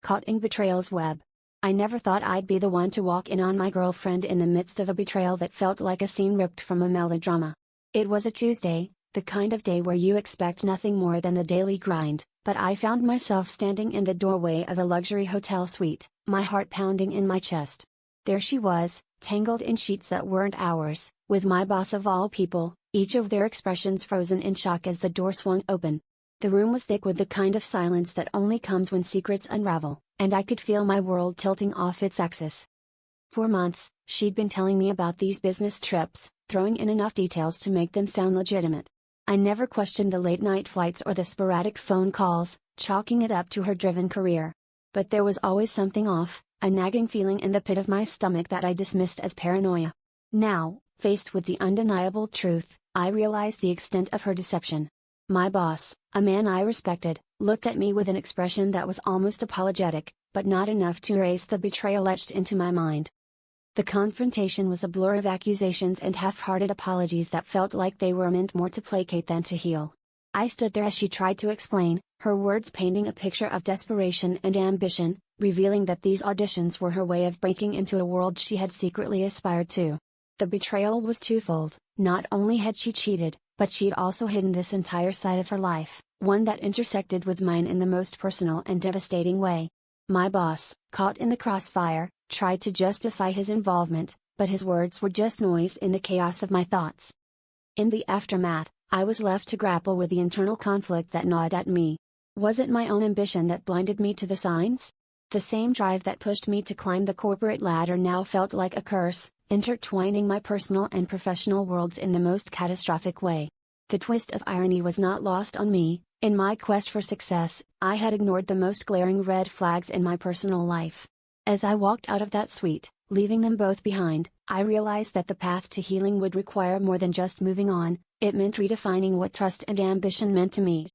caught in betrayal's web. I never thought I'd be the one to walk in on my girlfriend in the midst of a betrayal that felt like a scene ripped from a melodrama. It was a Tuesday, the kind of day where you expect nothing more than the daily grind, but I found myself standing in the doorway of a luxury hotel suite, my heart pounding in my chest. There she was, tangled in sheets that weren't ours, with my boss of all people, each of their expressions frozen in shock as the door swung open. The room was thick with the kind of silence that only comes when secrets unravel, and I could feel my world tilting off its axis. For months, she'd been telling me about these business trips, throwing in enough details to make them sound legitimate. I never questioned the late-night flights or the sporadic phone calls, chalking it up to her driven career. But there was always something off, a nagging feeling in the pit of my stomach that I dismissed as paranoia. Now, faced with the undeniable truth, I realized the extent of her deception. My boss, a man I respected, looked at me with an expression that was almost apologetic, but not enough to erase the betrayal etched into my mind. The confrontation was a blur of accusations and half-hearted apologies that felt like they were meant more to placate than to heal. I stood there as she tried to explain, her words painting a picture of desperation and ambition, revealing that these auditions were her way of breaking into a world she had secretly aspired to. The betrayal was twofold. Not only had she cheated, but she'd also hidden this entire side of her life, one that intersected with mine in the most personal and devastating way. My boss, caught in the crossfire, tried to justify his involvement, but his words were just noise in the chaos of my thoughts. In the aftermath, I was left to grapple with the internal conflict that gnawed at me. Was it my own ambition that blinded me to the signs? The same drive that pushed me to climb the corporate ladder now felt like a curse, intertwining my personal and professional worlds in the most catastrophic way. The twist of irony was not lost on me. In my quest for success, I had ignored the most glaring red flags in my personal life. As I walked out of that suite, leaving them both behind, I realized that the path to healing would require more than just moving on. It meant redefining what trust and ambition meant to me.